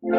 A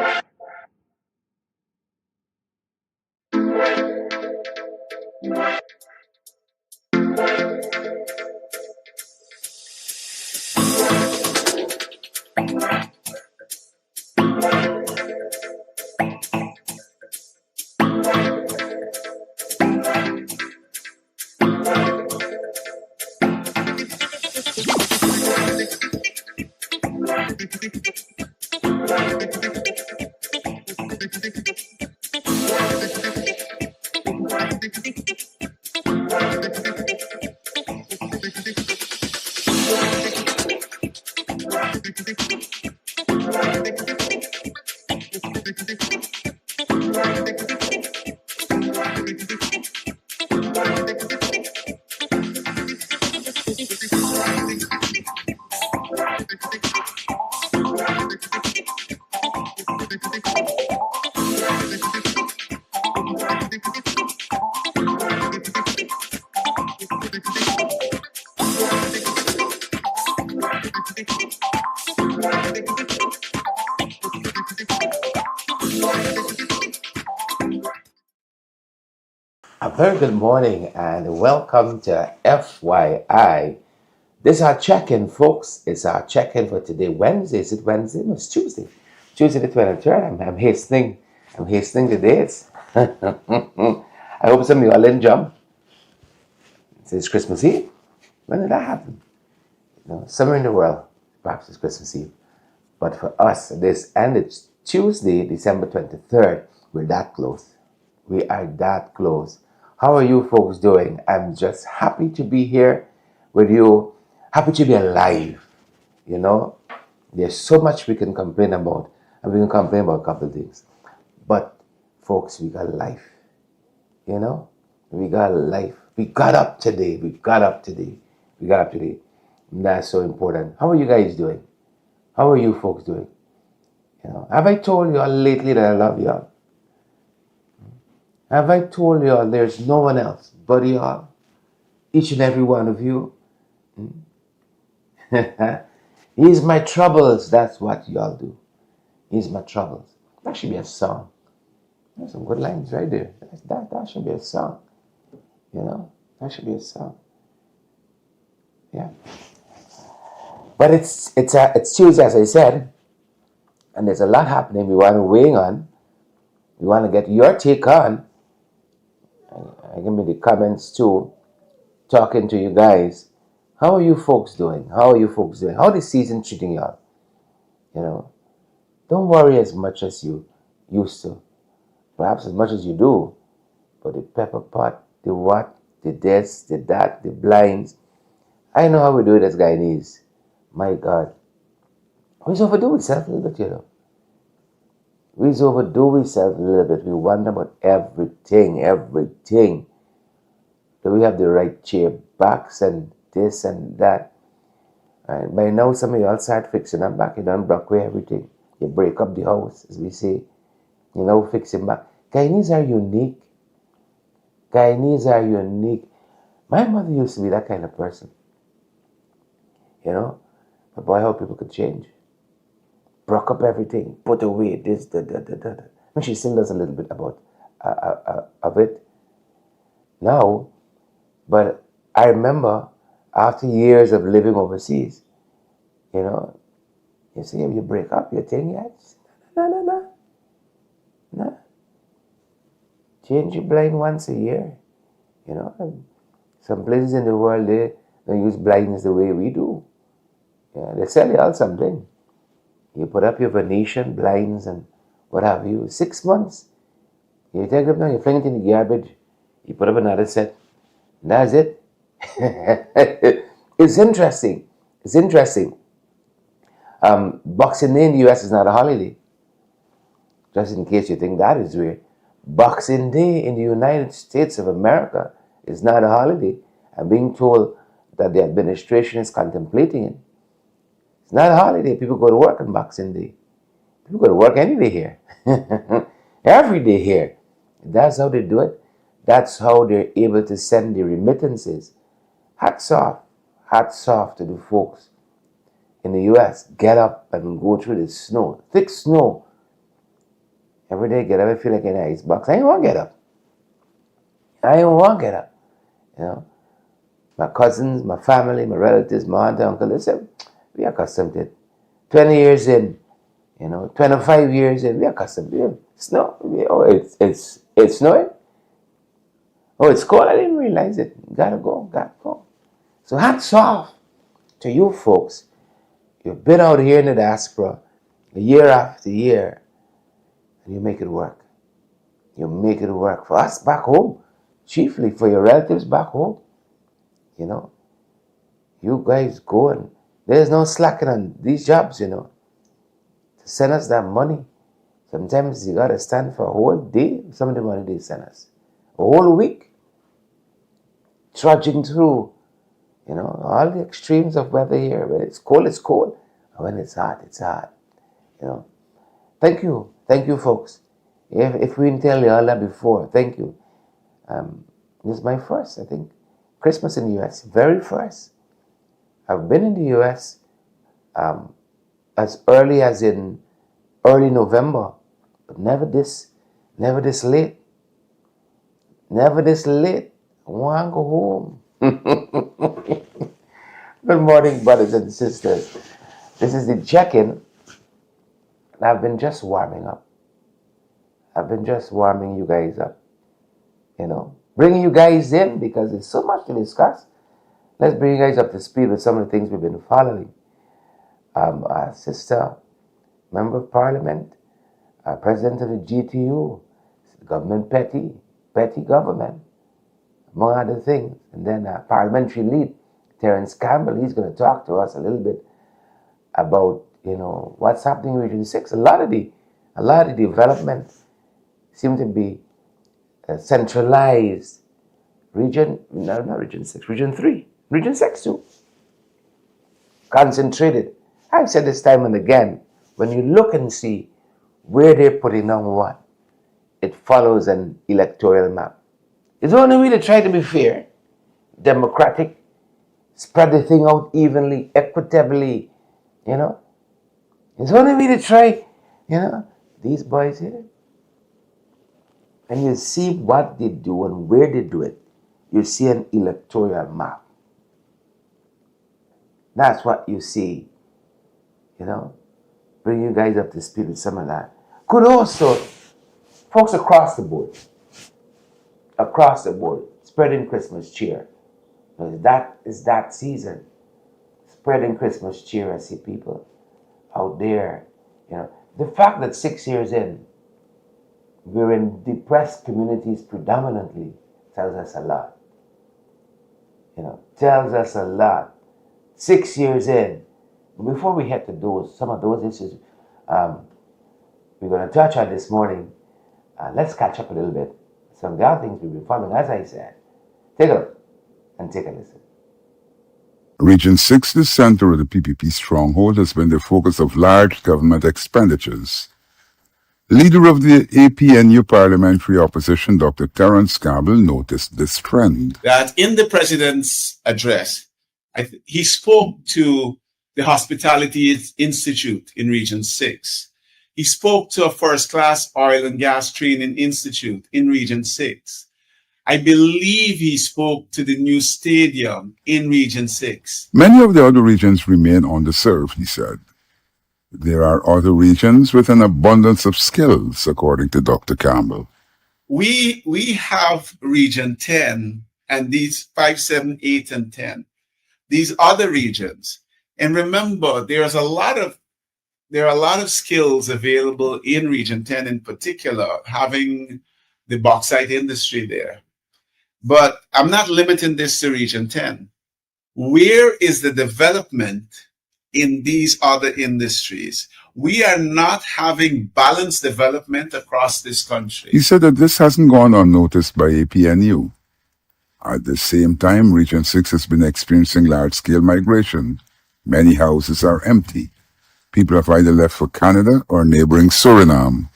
very good morning and welcome to FYI. This is our check-in, folks. It's our check-in for today, Wednesday. Is it Wednesday? No, it's Tuesday. Tuesday the 23rd. I'm hastening the days. I hope some of you all didn't jump. It's Christmas Eve. When did that happen? Somewhere in the world, perhaps it's Christmas Eve. But for us, it's Tuesday, December 23rd. We're that close. We are that close. How are you folks doing? I'm just happy to be here with you. Happy to be alive. There's so much we can complain about. And we can complain about a couple of things. But folks, we got life. We got life. We got up today. And that's so important. How are you guys doing? How are you folks doing? Have I told you all lately that I love y'all? Have I told you all there's no one else but y'all? Each and every one of you. He's my troubles. That's what y'all do. He's my troubles. That should be a song. There's some good lines right there. That should be a song. That should be a song. Yeah. But it's Tuesday, as I said, and there's a lot happening. We want to weigh on. We want to get your take on. Give me the comments too. Talking to you guys. How are you folks doing? How the season treating y'all? Don't worry as much as you used to. Perhaps as much as you do. But the pepper pot, the what, the this, the that, the blinds. I know how we do it as Guyanese. My God. We overdo ourselves a little bit, We overdo ourselves a little bit. We wonder about everything. Do we have the right chair backs and this and that? And by now, some of y'all start fixing them back. You don't break away everything. You break up the house, as we say. Fixing back. Guyanese are unique. My mother used to be that kind of person. But boy, how people could change. Broke up everything, put away this, that. And she still does a little bit about of it now. But I remember after years of living overseas, you see, if you break up your thing, no. Change your blind once a year. Some places in the world, they don't use blindness the way we do. They sell you all something. You put up your Venetian blinds and what have you. 6 months. You take them down, you fling it in the garbage. You put up another set. And that's it. It's interesting. Boxing Day in the US is not a holiday. Just in case you think that is weird. Boxing Day in the United States of America is not a holiday. I'm being told that the administration is contemplating it. It's not a holiday. People go to work on Boxing Day. People go to work any day here. Every day here. That's how they do it. That's how they're able to send the remittances. Hats off to the folks in the US. Get up and go through the snow. Thick snow. Every day get up, I feel like in an ice box. I ain't want to get up. I ain't want to get up. You know, my cousins, my family, my relatives, my aunt, uncle, they said, we are accustomed to it. 20 years in, 25 years in, we are accustomed to it. Snow. Oh, it's snowing. Oh, it's cold. I didn't realize it. Gotta go. So hats off to you folks. You've been out here in the diaspora year after year, and you make it work. You make it work for us back home, chiefly for your relatives back home. You guys go, and there's no slacking on these jobs, to send us that money. Sometimes you gotta stand for a whole day. Some of the money they send us, a whole week, trudging through, all the extremes of weather here. When it's cold, it's cold. And when it's hot, it's hot. Thank you, folks. If we didn't tell you all that before, thank you. This is my first, I think, Christmas in the U.S. Very first. I've been in the U.S. As early as in early November, but never this late. Never this late. I want to go home. Good morning, brothers and sisters. This is the check-in. I've been just warming up. I've been just warming you guys up. Bringing you guys in because there's so much to discuss. Let's bring you guys up to speed with some of the things we've been following. Our sister, Member of Parliament, President of the GTU, government petty government, among other things. And then Parliamentary lead, Terence Campbell, he's going to talk to us a little bit about, what's happening in Region 6. A lot of the development seem to be centralized. Not Region 6, Region 3, Region 6 too. Concentrated. I've said this time and again, when you look and see where they're putting on what, it follows an electoral map. It's only way to try to be fair, democratic, spread the thing out evenly, equitably, It's only way to try, these boys here. And you see what they do and where they do it. You see an electoral map. That's what you see, Bring you guys up to speed with some of that. Could also, folks across the board, spreading Christmas cheer. That is that season. Spreading Christmas cheer. I see people out there, The fact that 6 years in, we're in depressed communities predominantly tells us a lot. Tells us a lot. 6 years in. Before we head to some of those issues we're going to touch on this morning, let's catch up a little bit. Some of the other things we've been following, as I said. Take a look and take a listen. Region 6, the center of the PPP stronghold, has been the focus of large government expenditures. Leader of the APNU parliamentary opposition, Dr. Terence Campbell, noticed this trend. That in the president's address, he spoke to the Hospitality Institute in Region 6. He spoke to a first-class oil and gas training institute in Region 6. I believe he spoke to the new stadium in Region 6. Many of the other regions remain underserved, he said. There are other regions with an abundance of skills, according to Dr. Campbell. We have Region 10 and these 5, 7, 8, and 10. These other regions. And remember, there are a lot of skills available in Region 10 in particular, having the bauxite industry there. But I'm not limiting this to Region 10. Where is the development in these other industries? We are not having balanced development across this country. He said that this hasn't gone unnoticed by APNU. At the same time, Region 6 has been experiencing large-scale migration. Many houses are empty. People have either left for Canada or neighboring Suriname.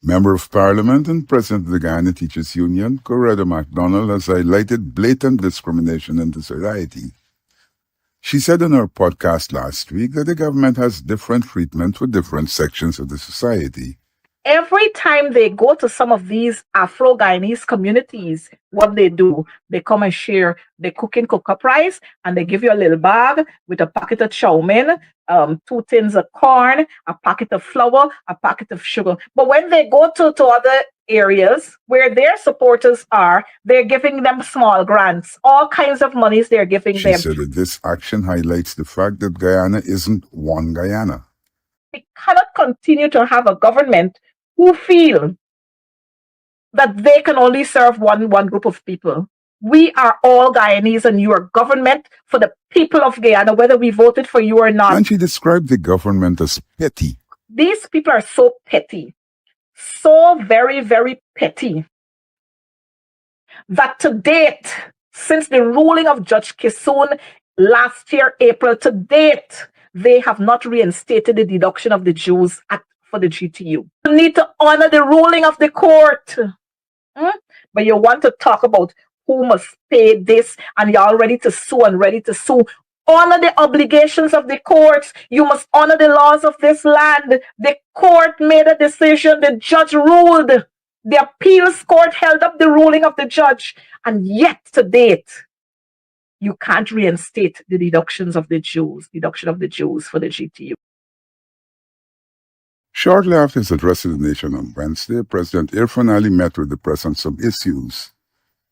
Member of Parliament and President of the Guyana Teachers Union, Coretta MacDonald, has highlighted blatant discrimination in the society. She said on her podcast last week that the government has different treatment for different sections of the society. Every time they go to some of these Afro-Guyanese communities, what they do, they come and share the cooking cook-up rice, and they give you a little bag with a packet of chow mein, 2 tins of corn, a packet of flour, a packet of sugar. But when they go to other areas where their supporters are, they're giving them small grants, all kinds of monies they're giving She them. said that this action highlights the fact that Guyana isn't one Guyana. We cannot continue to have a government who feel that they can only serve one group of people. We are all Guyanese, and you are government for the people of Guyana, whether we voted for you or not. And she described the government as petty. These people are so petty, so very, very petty, that to date, since the ruling of Judge Kisoon last year, April, to date, they have not reinstated the deduction of the Jews for the GTU. You need to honor the ruling of the court. But you want to talk about who must pay this, and you're all ready to sue and ready to sue. Honor the obligations of the courts. You must honor the laws of this land. The court made a decision. The judge ruled. The appeals court held up the ruling of the judge. And yet to date, you can't reinstate the deduction of the Jews for the GTU. Shortly after his address to the nation on Wednesday, President Irfaan Ali met with the press on some issues.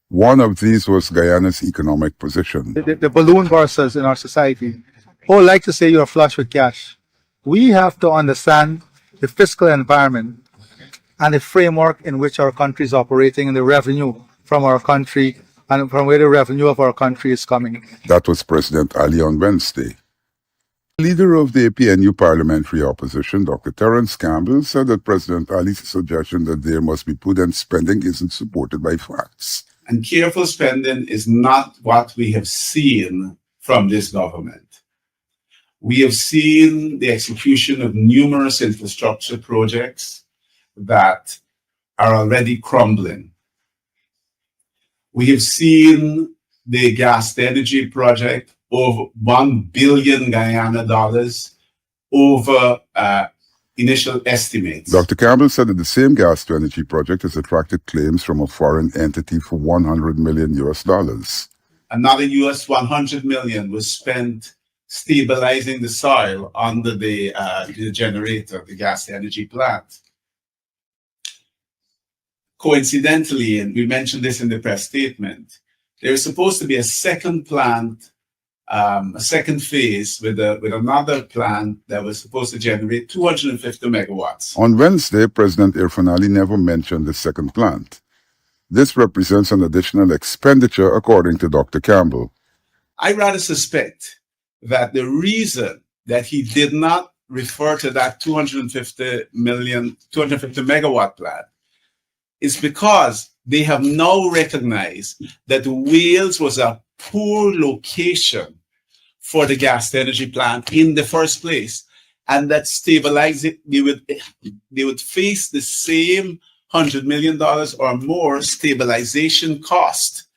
One of these was Guyana's economic position. The balloon bursters in our society all like to say you're flush with cash. We have to understand the fiscal environment and the framework in which our country is operating, and the revenue from our country and from where the revenue of our country is coming. That was President Ali on Wednesday. Leader of the APNU parliamentary opposition, Dr. Terence Campbell, said that President Ali's suggestion that there must be prudent spending isn't supported by facts. And careful spending is not what we have seen from this government. We have seen the execution of numerous infrastructure projects that are already crumbling. We have seen the gas to energy project over 1 billion Guyana dollars over initial estimates. Dr. Campbell said that the same gas to energy project has attracted claims from a foreign entity for $100 million. Another US $100 million was spent stabilizing the soil under the generator, the gas to energy plant. Coincidentally, and we mentioned this in the press statement, there is supposed to be a second plant, a second phase with another plant that was supposed to generate 250 megawatts. On Wednesday, President Irfaan Ali never mentioned the second plant. This represents an additional expenditure, according to Dr. Campbell. I rather suspect that the reason that he did not refer to that 250 megawatt plant is because they have now recognized that Wales was a poor location for the gas to energy plant in the first place, and that stabilizing they would face the same $100 million or more stabilization cost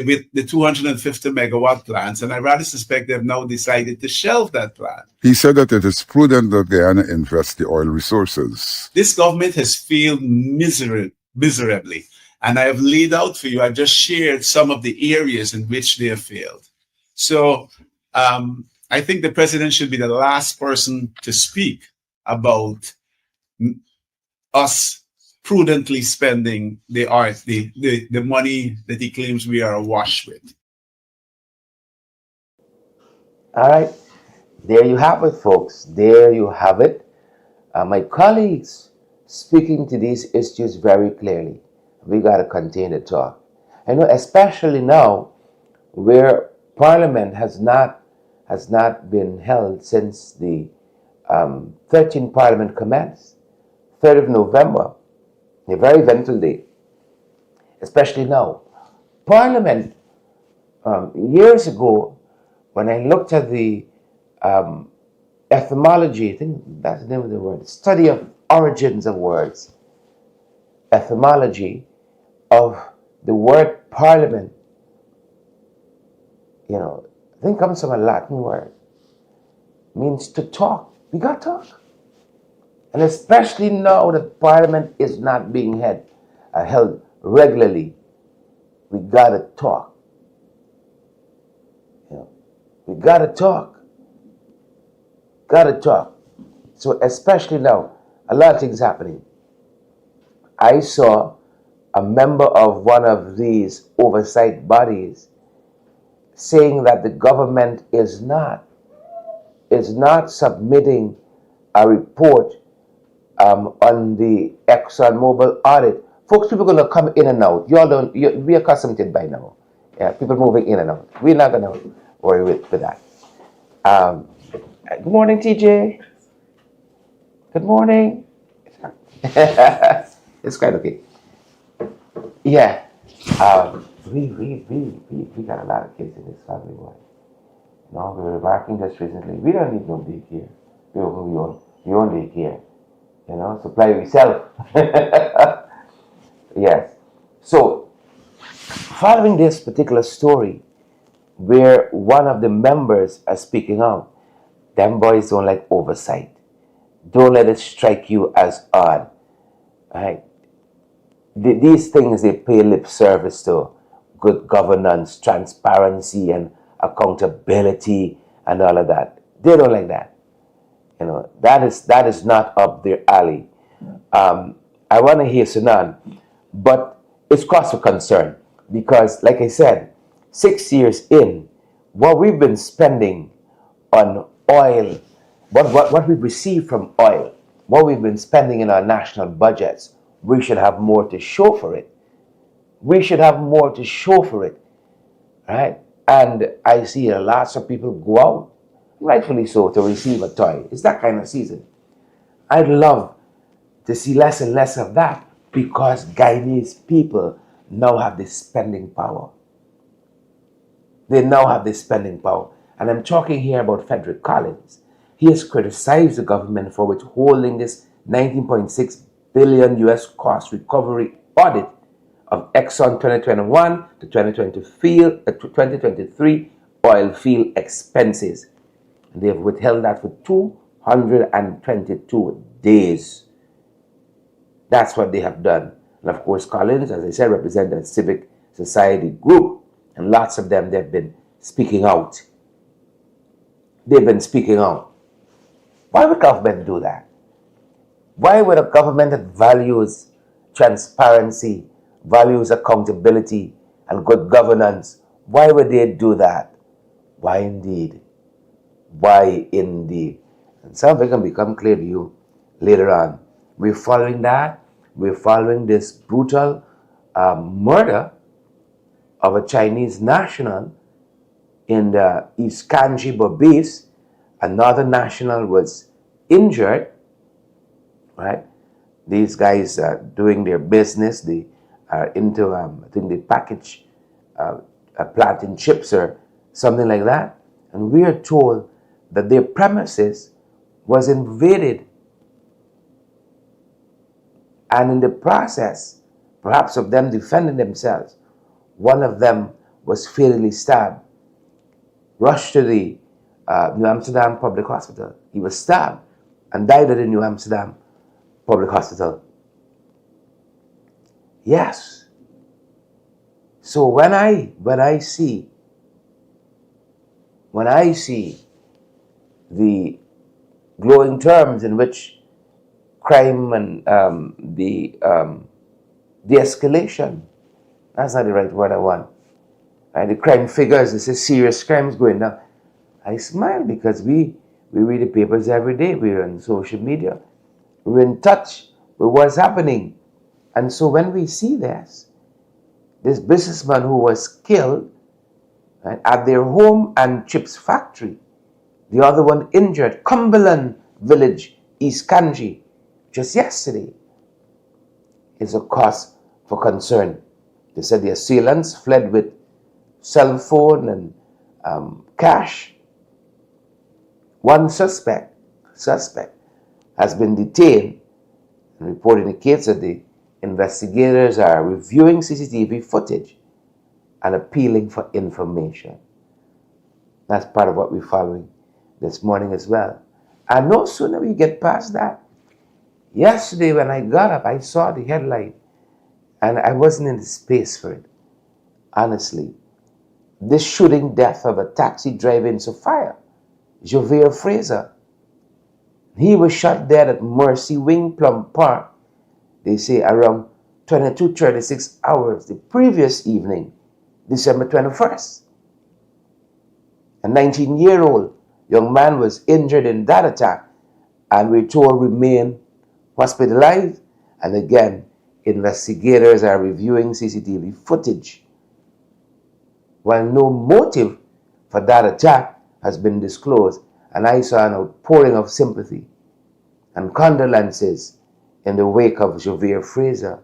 with the 250 megawatt plants, and I rather suspect they've now decided to shelve that plant. He said that it is prudent that Guyana invest the oil resources. This government has failed miserably, and I have laid out for you, I've just shared some of the areas in which they have failed. So I think the president should be the last person to speak about us prudently spending the money that he claims we are awash with. All right, there you have it, folks. There you have it. My colleagues speaking to these issues very clearly. We got to continue to talk. I know, especially now, where Parliament has not been held since the 13th Parliament commenced, 3rd of November, a very eventful day, especially now. Parliament, years ago, when I looked at the etymology, I think that's the name of the word, study of origins of words, etymology of the word parliament, I think comes from a Latin word. Means to talk. We got to talk. And especially now that Parliament is not being held regularly, we got to talk. You know, we got to talk. Got to talk. So especially now, a lot of things happening. I saw a member of one of these oversight bodies saying that the government is not submitting a report on the ExxonMobil audit. Folks, people are going to come in and out. We're accustomed to it by now. Yeah, people moving in and out. We're not going to worry with that. Good morning, TJ. Good morning. It's quite okay. Yeah. We got a lot of kids in this family, boy. No, we were remarking just recently. We don't need no daycare. We own daycare. You know, supply yourself. Yes. So, following this particular story, where one of the members are speaking out, them boys don't like oversight. Don't let it strike you as odd. Right? These things they pay lip service to: good governance, transparency, and accountability, and all of that. They don't like that. You know, that is not up their alley. I want to hear Sunan, but it's cause for concern because, like I said, 6 years in, what we've been spending on oil, what we've received from oil, what we've been spending in our national budgets, we should have more to show for it. We should have more to show for it, right? And I see lots of people go out, rightfully so, to receive a toy. It's that kind of season. I'd love to see less and less of that because Guyanese people now have this spending power. They now have this spending power. And I'm talking here about Frederick Collins. He has criticized the government for withholding this 19.6 billion US cost recovery audit of Exxon 2021 to 2023 oil field expenses. And they have withheld that for 222 days. That's what they have done. And of course, Collins, as I said, represents a civic society group. And lots of them, they've been speaking out. They've been speaking out. Why would government do that? Why would a government that values transparency, values accountability, and good governance, why would they do that? Why indeed? Why indeed? And some of it can become clear to you later on. We're following that. We're following this brutal murder of a Chinese national in the East Kanji Bobis. Another national was injured, right? These guys are doing their business. They are into, I think they package planting chips or something like that. And we are told that their premises was invaded. And in the process, perhaps of them defending themselves, one of them was fatally stabbed, rushed to the New Amsterdam Public Hospital. He was stabbed and died at the New Amsterdam Public Hospital. Yes. So when I see the glowing terms in which crime and the escalation, that's not the right word I want. Right? The crime figures, this is serious crimes going down. I smile because we read the papers every day. We're on social media. We're in touch with what's happening. And so when we see this businessman who was killed, right, at their home and chips factory, the other one injured, Cumberland Village, East Kanji, just yesterday, is a cause for concern. They said the assailants fled with cell phone and cash. One suspect has been detained, and report indicates that the investigators are reviewing CCTV footage and appealing for information. That's part of what we're following this morning as well. And no sooner we get past that. Yesterday when I got up, I saw the headline and I wasn't in the space for it, honestly. This shooting death of a taxi driver in Sophia, Javier Fraser. He was shot dead at Mercy Wing Plum Park, they say around 22:36 hours the previous evening, December 21st. A 19-year-old young man was injured in that attack and we're told remain hospitalized. And again, investigators are reviewing CCTV footage. While no motive for that attack has been disclosed, and I saw an outpouring of sympathy and condolences in the wake of Javier Fraser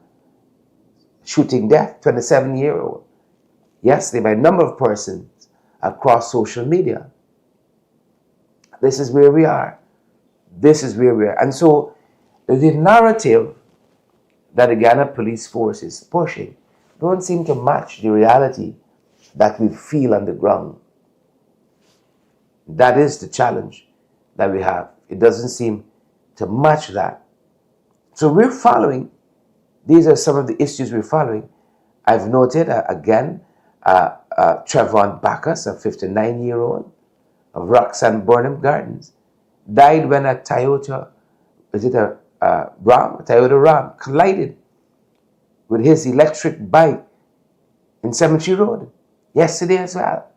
shooting death, 27-year-old, yesterday by a number of persons across social media. This is where we are. This is where we are. And so the narrative that the Ghana police force is pushing don't seem to match the reality that we feel on the ground. That is the challenge that we have. It doesn't seem to match that. So we're following. These are some of the issues we're following. I've noted, again, Trevon Bacchus, a 59-year-old of Roxanne Burnham Gardens, died when a Toyota Ram collided with his electric bike in Cemetery Road yesterday as well.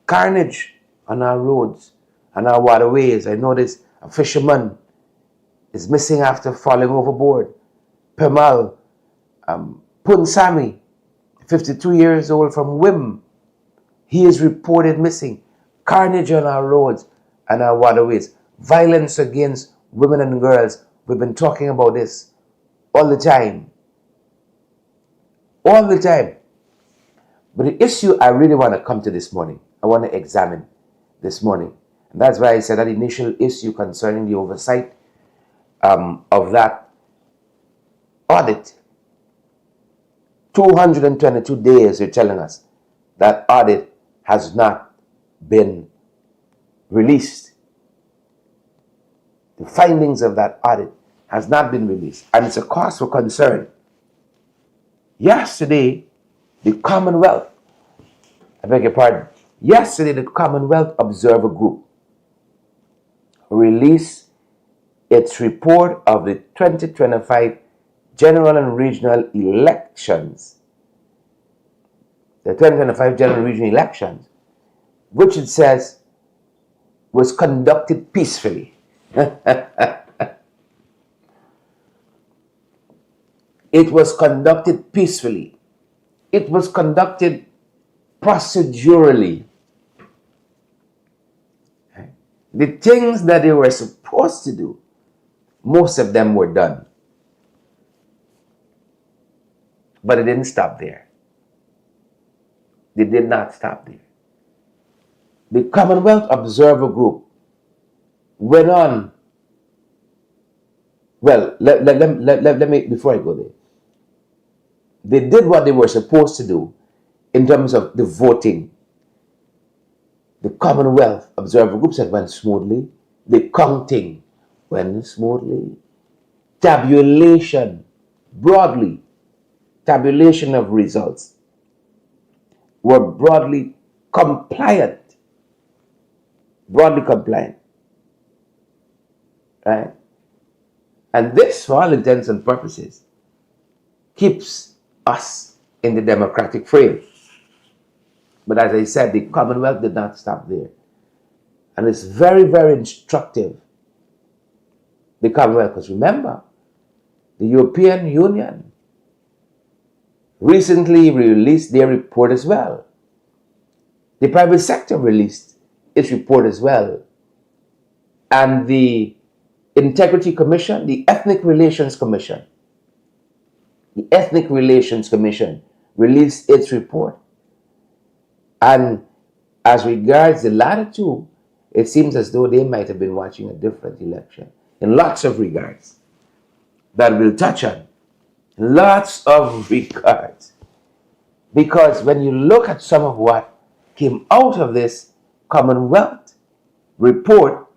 Carnage on our roads and our waterways. I noticed a fisherman is missing after falling overboard. Pemal Punsami, 52 years old from Wim, he is reported missing. Carnage on our roads and our waterways. Violence against women and girls. We've been talking about this all the time. All the time. But the issue I really want to come to this morning, I want to examine this morning. And that's why I said that initial issue concerning the oversight of that audit. 222 days, you're telling us that audit has not been released. The findings of that audit has not been released. And it's a cause for concern. Yesterday, the Commonwealth, I beg your pardon, yesterday the Commonwealth Observer Group released its report of the 2025 general and regional elections. The 2025 general and regional elections, which it says was conducted peacefully. It was conducted peacefully. It was conducted procedurally. The things that they were supposed to do, most of them were done. But it didn't stop there. They did not stop there. The Commonwealth Observer Group went on. Well, let me, before I go there. They did what they were supposed to do in terms of the voting. The Commonwealth Observer Group said went smoothly. The counting went smoothly. Tabulation, broadly, tabulation of results were broadly compliant. Broadly compliant. Right? And this, for all intents and purposes, keeps us in the democratic frame. But as I said, the Commonwealth did not stop there. And it's very, very instructive. The Commonwealth, because remember, the European Union recently released their report as well. The private sector released its report as well. And the Integrity Commission, the Ethnic Relations Commission released its report. And as regards the latter two, it seems as though they might have been watching a different election in lots of regards that we'll touch on. Lots of regards. Because when you look at some of what came out of this Commonwealth report,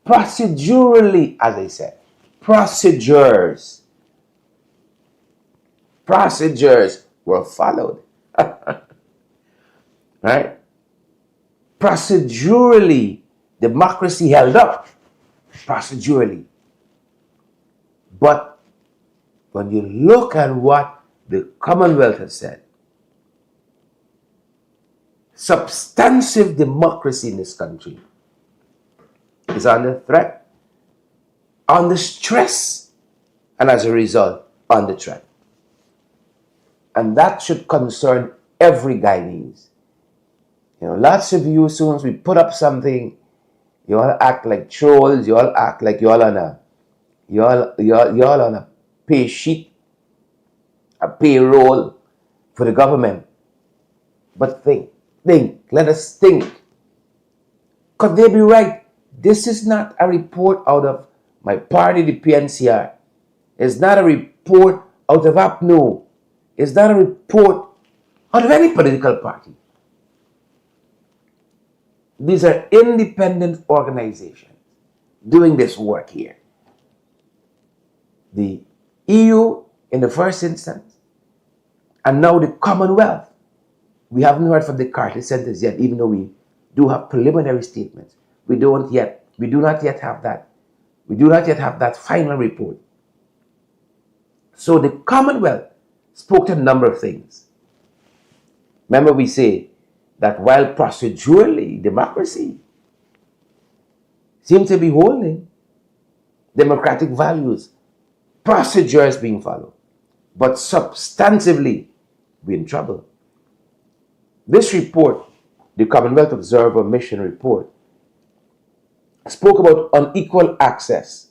procedurally, as I said, procedures were followed. Right? Procedurally, democracy held up. Procedurally. But when you look at what the Commonwealth has said, substantive democracy in this country is under threat, under stress, and as a result, under threat. And that should concern every Guyanese. You know, lots of you, as soon as we put up something, you all act like trolls, you all act like you all on a pay sheet, a payroll for the government. But think, let us think. Could they be right? This is not a report out of my party, the PNCR. It's not a report out of APNO. It's not a report out of any political party. These are independent organizations doing this work here. The EU in the first instance, and now the Commonwealth. We haven't heard from the Carter Centers yet, even though we do have preliminary statements. We do not yet have that. We do not yet have that final report. So the Commonwealth spoke to a number of things. Remember, we say that while procedurally democracy seems to be holding, democratic values, procedures being followed, but substantively we're in trouble. This report, the Commonwealth Observer Mission Report, spoke about unequal access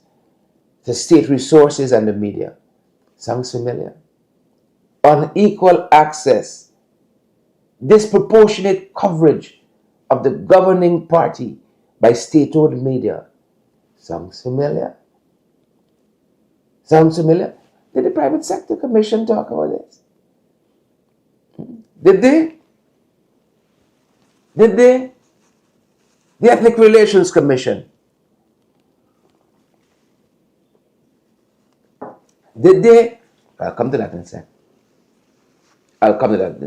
to state resources and the media. Sounds familiar? Unequal access, disproportionate coverage of the governing party by state-owned media. Sounds familiar? Sounds familiar? Did the Private Sector Commission talk about this? Did they? Did they? The Ethnic Relations Commission. Did they? I'll come to that in a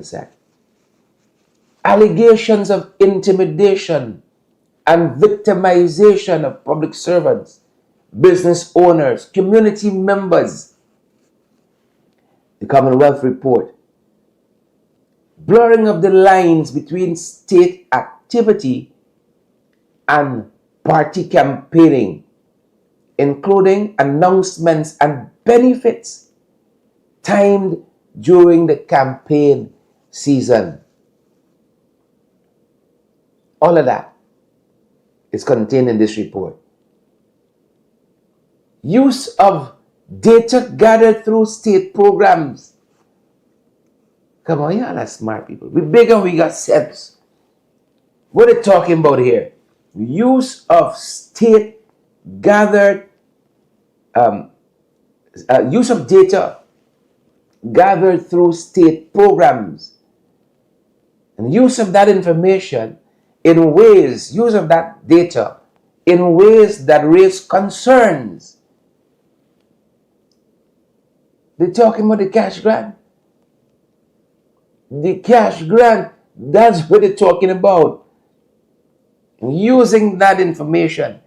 sec. Allegations of intimidation and victimization of public servants, business owners, community members. The Commonwealth report. Blurring of the lines between state activity and party campaigning, including announcements and benefits timed during the campaign season. All of that is contained in this report. Use of data gathered through state programs. Come on, y'all are smart people. We're big and we got sense. What are they talking about here? Use of state gathered, use of data gathered through state programs, and use of that information in ways, use of that data in ways that raise concerns. They're talking about the cash grant. The cash grant, that's what they're talking about. Using that information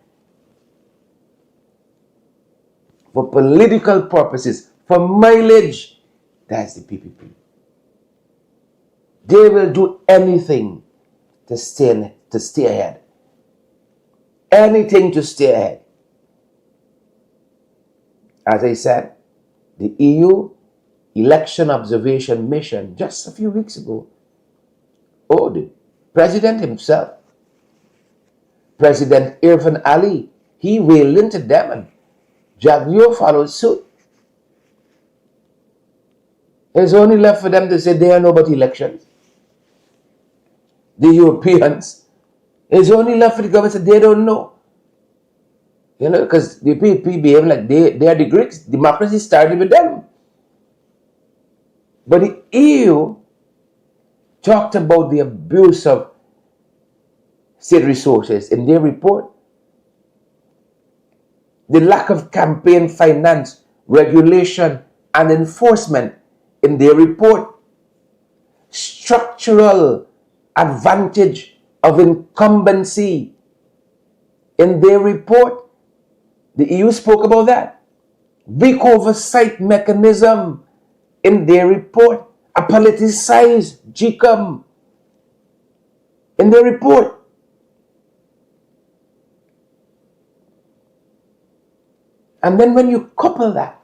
for political purposes, for mileage, that's the PPP. They will do anything to stay ahead. Anything to stay ahead. As I said, the EU Election Observation Mission just a few weeks ago, the president himself, President Irfan Ali, he wailed into them and Jaglio followed suit. It's only left for them to say they don't know about elections. The Europeans, it's only left for the government to say they don't know. You know, because the people behave like they are the Greeks. Democracy started with them. But the EU talked about the abuse of state resources in their report, the lack of campaign finance, regulation, and enforcement in their report, structural advantage of incumbency in their report. The EU spoke about that. Weak oversight mechanism in their report. A politicized GCOM in their report. And then when you couple that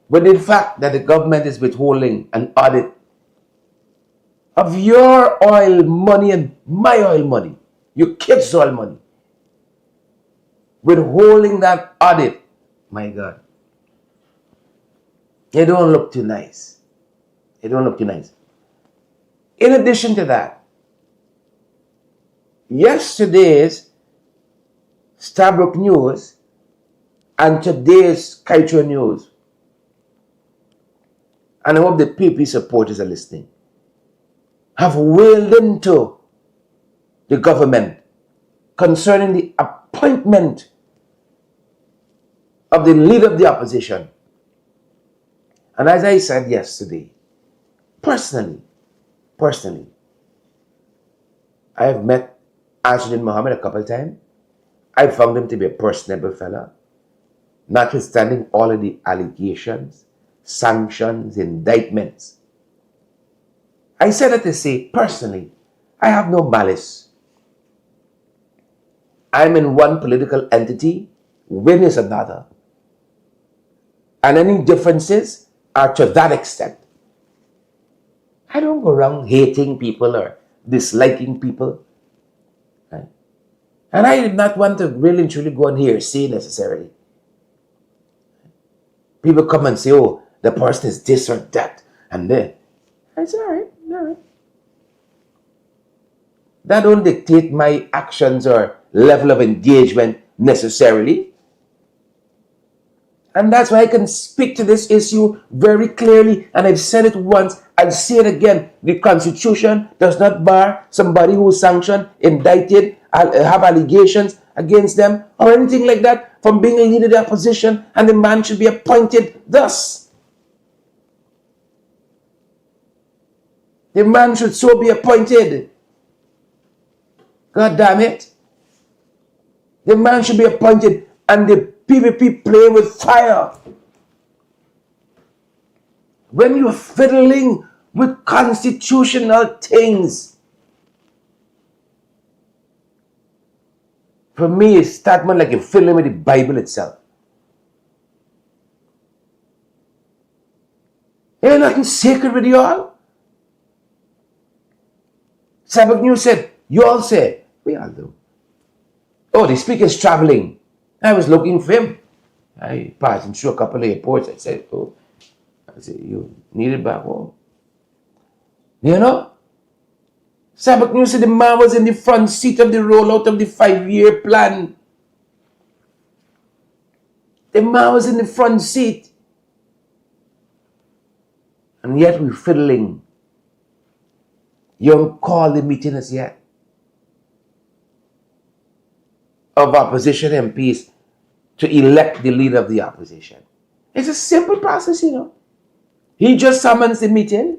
with the fact that the government is withholding an audit of your oil money and my oil money, your kids' oil money, withholding that audit, my God, it don't look too nice. It don't look too nice. In addition to that, yesterday's Stabrook News and today's Kaitra News, and I hope the PP supporters are listening, have wailed into the government concerning the appointment of the leader of the opposition. And as I said yesterday, personally, I have met Ashdin Mohammed a couple of times. I found him to be a personable fella, notwithstanding all of the allegations, sanctions, indictments. I said that to say, personally, I have no malice. I'm in one political entity, Win is another. And any differences are to that extent. I don't go around hating people or disliking people. Right? And I did not want to really and truly go on here say necessarily. People come and say, oh, the person is this or that. And then I say, all right. That don't dictate my actions or level of engagement necessarily. And that's why I can speak to this issue very clearly. And I've said it once, I'll say it again. The Constitution does not bar somebody who is sanctioned, indicted, have allegations against them, or anything like that from being a leader of the opposition, and the man should be appointed thus. The man should so be appointed. God damn it. The man should be appointed, and the PPP play with fire. When you're fiddling with constitutional things, for me, it's that much like you're fiddling with the Bible itself. There ain't nothing sacred with y'all. Sabbath News said, you all say, we all do. Oh, the speaker's traveling. I was looking for him. I passed him through a couple of airports. I said, you need it back home. You know? Sabbath News said the man was in the front seat of the rollout of the 5-year plan. The man was in the front seat. And yet we're fiddling. You don't call the meeting as yet of opposition MPs to elect the leader of the opposition. It's a simple process, you know. He just summons the meeting.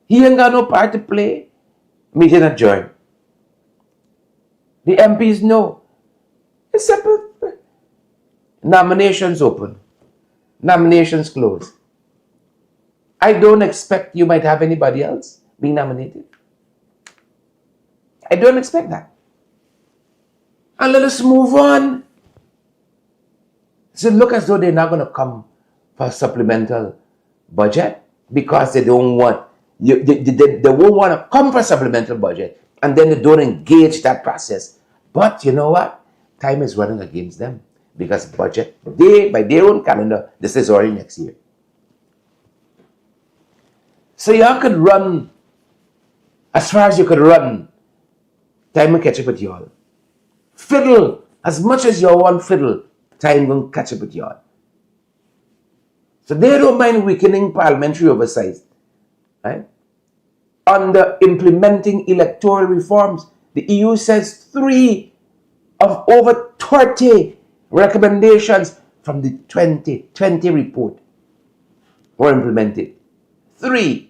He ain't got no part to play. Meeting adjourned. The MPs know. It's simple. Nominations open. Nominations closed. I don't expect you might have anybody else being nominated. I don't expect that. And let us move on. So look as though they're not going to come for a supplemental budget because they don't want, they won't want to come for a supplemental budget and then they don't engage that process. But you know what? Time is running against them because budget, by their own calendar, this is already next year. So y'all could run as far as you could run. Time will catch up with y'all. Fiddle as much as you want fiddle. Time will catch up with y'all. So they don't mind weakening parliamentary oversight, right? Under implementing electoral reforms, the EU says 3 of over 30 recommendations from the 2020 report were implemented. 3.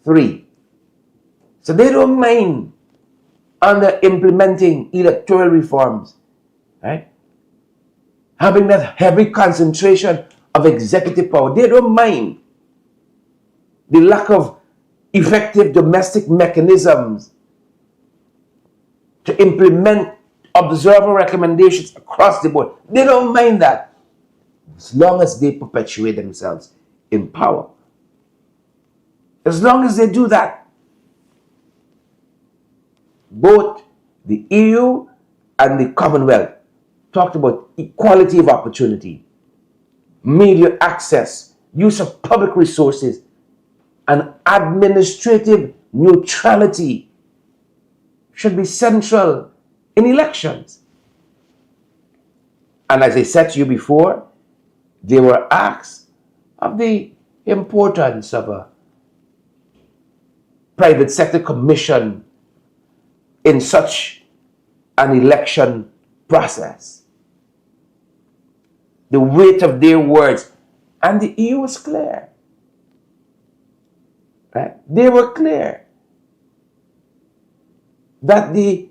3. So they don't mind under implementing electoral reforms, right? Having that heavy concentration of executive power. They don't mind the lack of effective domestic mechanisms to implement observer recommendations across the board. They don't mind that as long as they perpetuate themselves in power. As long as they do that, both the EU and the Commonwealth talked about equality of opportunity, media access, use of public resources, and administrative neutrality should be central in elections. And as I said to you before, they were asked of the importance of a private sector commission in such an election process. The weight of their words. And the EU was clear. Right? They were clear that the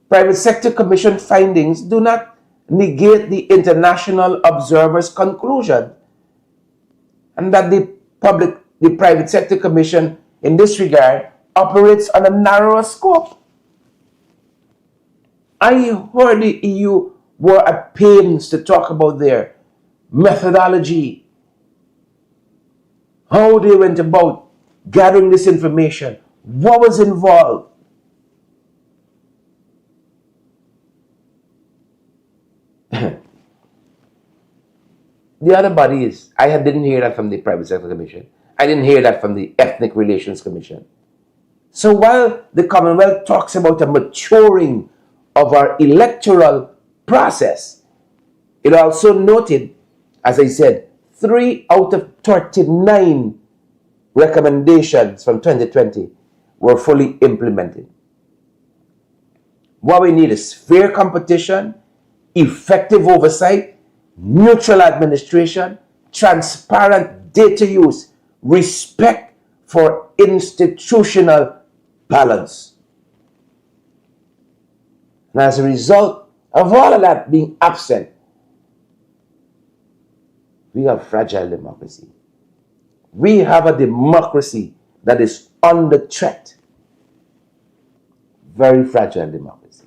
private sector commission findings do not negate the international observers' conclusion, and that the private sector commission in this regard operates on a narrower scope. I heard the EU were at pains to talk about their methodology, how they went about gathering this information, what was involved. The other bodies, didn't hear that from the Private Sector Commission. I didn't hear that from the Ethnic Relations Commission. So while the Commonwealth talks about a maturing of our electoral process, it also noted, as I said, 3 out of 39 recommendations from 2020 were fully implemented. What we need is fair competition, effective oversight, neutral administration, transparent data use, respect for institutional balance. And as a result of all of that being absent, we have fragile democracy. We have a democracy that is under threat. Very fragile democracy.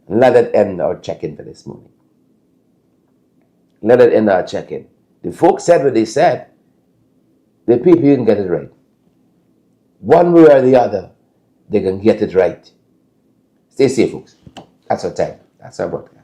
And let that end our check-in for this morning. Let it end our check-in. The folks said what they said. The people didn't get it right. One way or the other, they can get it right. Stay safe, folks. That's our time. That's our broadcast.